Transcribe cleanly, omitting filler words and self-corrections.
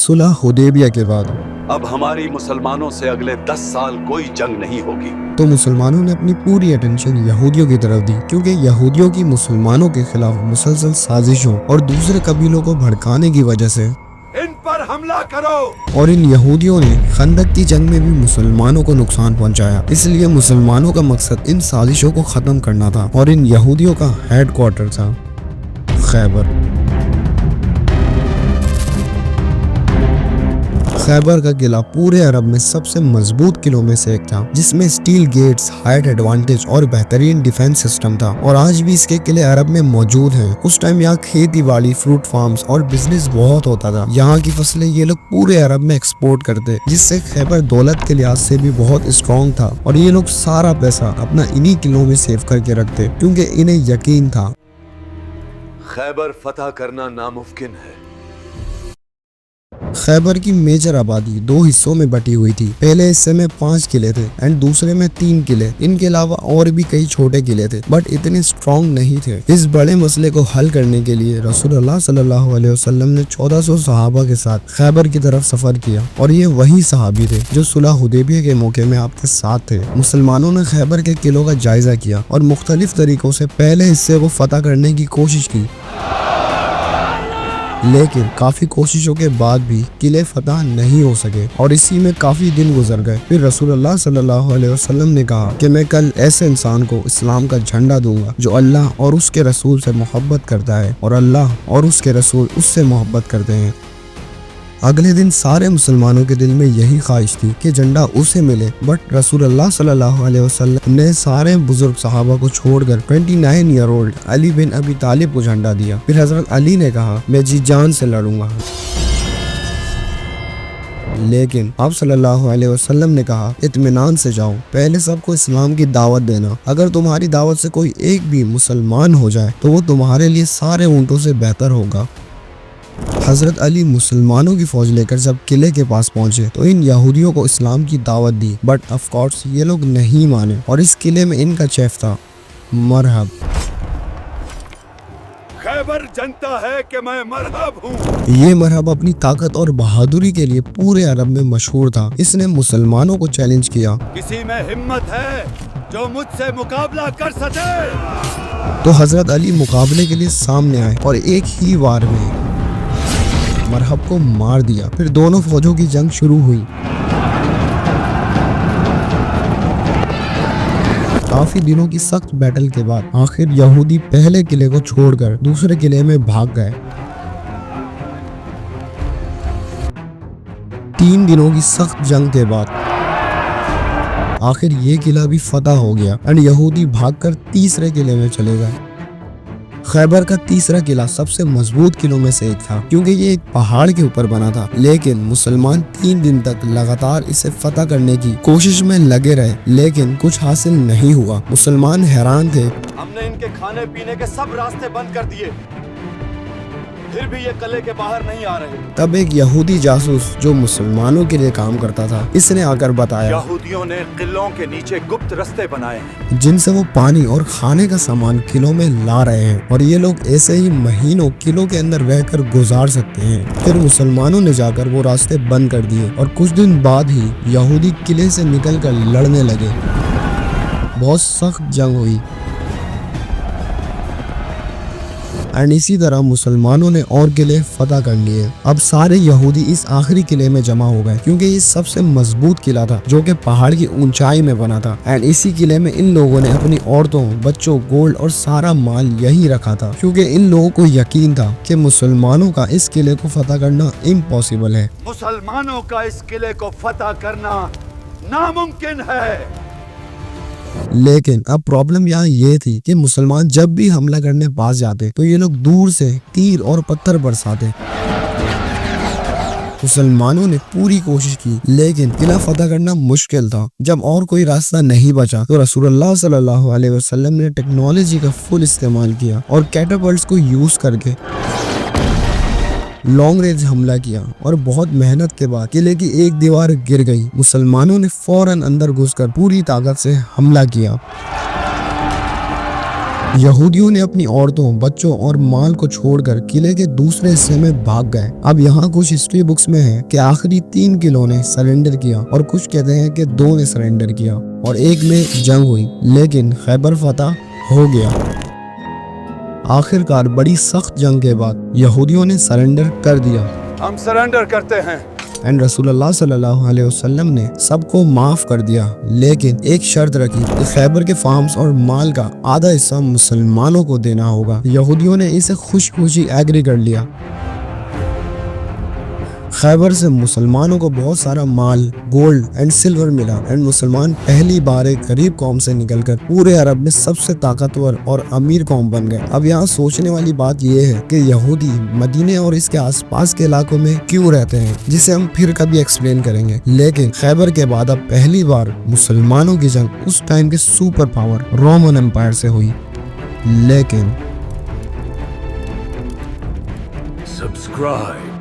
सुलह हुदैबिया के बाद अब हमारी मुसलमानों से अगले 10 साल कोई जंग नहीं होगी। तो मुसलमानों ने अपनी पूरी अटेंशन यहूदियों की तरफ दी, क्योंकि यहूदियों की मुसलमानों के खिलाफ मुसलसल साजिशों और दूसरे कबीलों को भड़काने की वजह से इन पर हमला करो। और इन यहूदियों ने खंदक की जंग में भी मुसलमानों को नुकसान पहुंचाया। इसलिए मुसलमानों का मकसद इन साजिशों को खत्म करना था और इन यहूदियों का हेडक्वार्टर था खैबर। खैबर का किला पूरे अरब में सबसे मजबूत किलों में से एक था, जिसमें स्टील गेट्स, हाइट एडवांटेज और बेहतरीन डिफेंस सिस्टम था। और आज भी इसके किले अरब में मौजूद हैं। उस टाइम यहाँ खेती बाड़ी, फ्रूट फार्म्स और बिजनेस बहुत होता था। यहाँ की फसलें ये लोग पूरे अरब में एक्सपोर्ट करते, जिससे खैबर दौलत के लिहाज से भी बहुत स्ट्रॉन्ग था। और ये लोग सारा पैसा अपना इन्हीं किलों में सेव करके रखते, क्योंकि इन्हें यकीन था खैबर फतह करना नामुमकिन है। खैबर की मेजर आबादी दो हिस्सों में बटी हुई थी। पहले हिस्से में 5 किले थे एंड दूसरे में 3 किले। इनके अलावा और भी कई छोटे किले थे, बट इतने स्ट्रॉन्ग नहीं थे। इस बड़े मसले को हल करने के लिए रसूलुल्लाह सल्लल्लाहु अलैहि वसल्लम ने 1400 सहाबा के साथ खैबर की तरफ सफर किया। और ये वही सहाबी थे जो सुलह हुदैबिया के मौके में आपके साथ थे। मुसलमानों ने खैबर के किलों का जायजा किया और मुख्तलिफ तरीकों से पहले हिस्से को फतह करने की कोशिश की, लेकिन काफी कोशिशों के बाद भी किले फतह नहीं हो सके और इसी में काफी दिन गुजर गए। फिर रसूलुल्लाह सल्लल्लाहु अलैहि वसल्लम ने कहा कि मैं कल ऐसे इंसान को इस्लाम का झंडा दूंगा जो अल्लाह और उसके रसूल से मोहब्बत करता है और अल्लाह और उसके रसूल उससे मोहब्बत करते हैं। अगले दिन सारे मुसलमानों के दिल में यही ख्वाहिश थी कि झंडा उसे मिले, बट रसूलुल्लाह सल्लल्लाहु अलैहि वसल्लम ने सारे बुजुर्ग सहाबा को छोड़कर 29 ईयर ओल्ड अली बिन अबी तालिब को झंडा दिया। फिर हजरत अली ने कहा, मैं जी जान से लड़ूंगा। लेकिन आप सल्लल्लाहु अलैहि वसल्लम ने कहा, इत्मीनान से जाओ, पहले सबको इस्लाम की दावत देना। अगर तुम्हारी दावत से कोई एक भी मुसलमान हो जाए तो वो तुम्हारे लिए सारे ऊंटों से बेहतर होगा। हजरत अली मुसलमानों की फौज लेकर जब किले के पास पहुंचे तो इन यहूदियों को इस्लाम की दावत दी, बट ऑफ कोर्स ये लोग नहीं माने और इस किले में इनका चीफ था मरहब। खैबर जानता है कि मैं मरहब हूँ। ये मरहब अपनी ताकत और बहादुरी के लिए पूरे अरब में मशहूर था। इसने मुसलमानों को चैलेंज किया, किसी में हिम्मत है जो मुझसे मुकाबला कर सके? तो हजरत अली मुकाबले के लिए सामने आए और एक ही वार में मरहब को मार दिया। फिर दोनों फौजों की जंग शुरू हुई। काफी दिनों की सख्त बैटल के बाद आखिर यहूदी पहले किले को छोड़कर दूसरे किले में भाग गए। 3 दिनों की सख्त जंग के बाद आखिर ये किला भी फतह हो गया एंड यहूदी भागकर तीसरे किले में चले गए। खैबर का तीसरा किला सबसे मजबूत किलों में से एक था, क्योंकि ये एक पहाड़ के ऊपर बना था। लेकिन मुसलमान 3 दिन तक लगातार इसे फतह करने की कोशिश में लगे रहे, लेकिन कुछ हासिल नहीं हुआ। मुसलमान हैरान थे। हमने इनके खाने पीने के सब रास्ते बंद कर दिए, फिर भी ये किले के बाहर नहीं आ रहे। तब एक यहूदी जासूस जो मुसलमानों के लिए काम करता था, इसने आकर बताया यहूदियों ने किलों के नीचे गुप्त रास्ते बनाए हैं, जिनसे वो पानी और खाने का सामान किलों में ला रहे हैं और ये लोग ऐसे ही महीनों किलों के अंदर रहकर गुजार सकते हैं। फिर मुसलमानों ने जाकर वो रास्ते बंद कर दिए और कुछ दिन बाद ही यहूदी किले से निकलकर लड़ने लगे। बहुत सख्त जंग हुई एंड इसी तरह मुसलमानों ने और किले फतह कर लिए। अब सारे यहूदी इस आखिरी किले में जमा हो गए, क्योंकि ये सबसे मजबूत किला था जो कि पहाड़ की ऊंचाई में बना था। एंड इसी किले में इन लोगों ने अपनी औरतों, बच्चों, गोल्ड और सारा माल यही रखा था, क्योंकि इन लोगों को यकीन था कि मुसलमानों का इस किले को फतह करना इम्पॉसिबल है। मुसलमानों का इस किले को फतह करना नामुमकिन है। लेकिन अब प्रॉब्लम यहाँ ये थी कि मुसलमान जब भी हमला करने पास जाते तो ये लोग दूर से तीर और पत्थर बरसाते। मुसलमानों ने पूरी कोशिश की, लेकिन किला फतह करना मुश्किल था। जब और कोई रास्ता नहीं बचा तो रसूलुल्लाह सल्लल्लाहु अलैहि वसल्लम ने टेक्नोलॉजी का फुल इस्तेमाल किया और कैटापल्ट्स को यूज करके लॉन्ग रेंज हमला किया और बहुत मेहनत के बाद किले की एक दीवार गिर गई। मुसलमानों ने फौरन अंदर घुसकर पूरी ताकत से हमला किया। यहूदियों ने अपनी औरतों, बच्चों और माल को छोड़कर किले के दूसरे हिस्से में भाग गए। अब यहाँ कुछ हिस्ट्री बुक्स में है कि आखिरी 3 किलों ने सरेंडर किया और कुछ कहते हैं कि 2 ने सरेंडर किया और एक में जंग हुई, लेकिन खैबर फतह हो गया। आखिरकार बड़ी सख्त जंग के बाद यहूदियों ने सरेंडर कर दिया। हम सरेंडर करते हैं। एंड रसूलुल्लाह सल्लल्लाहु अलैहि वसल्लम ने सबको माफ कर दिया, लेकिन एक शर्त रखी कि खैबर के फार्म्स और माल का आधा हिस्सा मुसलमानों को देना होगा। यहूदियों ने इसे खुशी खुशी एग्री कर लिया। खैबर से मुसलमानों को बहुत सारा माल, गोल्ड एंड सिल्वर मिला एंड मुसलमान पहली बार एक गरीब कौम से निकलकर पूरे अरब में सबसे ताकतवर और अमीर कौम बन गए। अब यहाँ सोचने वाली बात यह है कि यहूदी मदीने और इसके आसपास के इलाकों में क्यों रहते हैं, जिसे हम फिर कभी एक्सप्लेन करेंगे। लेकिन खैबर के बाद अब पहली बार मुसलमानों की जंग उस टाइम के सुपर पावर रोमन एम्पायर से हुई। लेकिन Subscribe.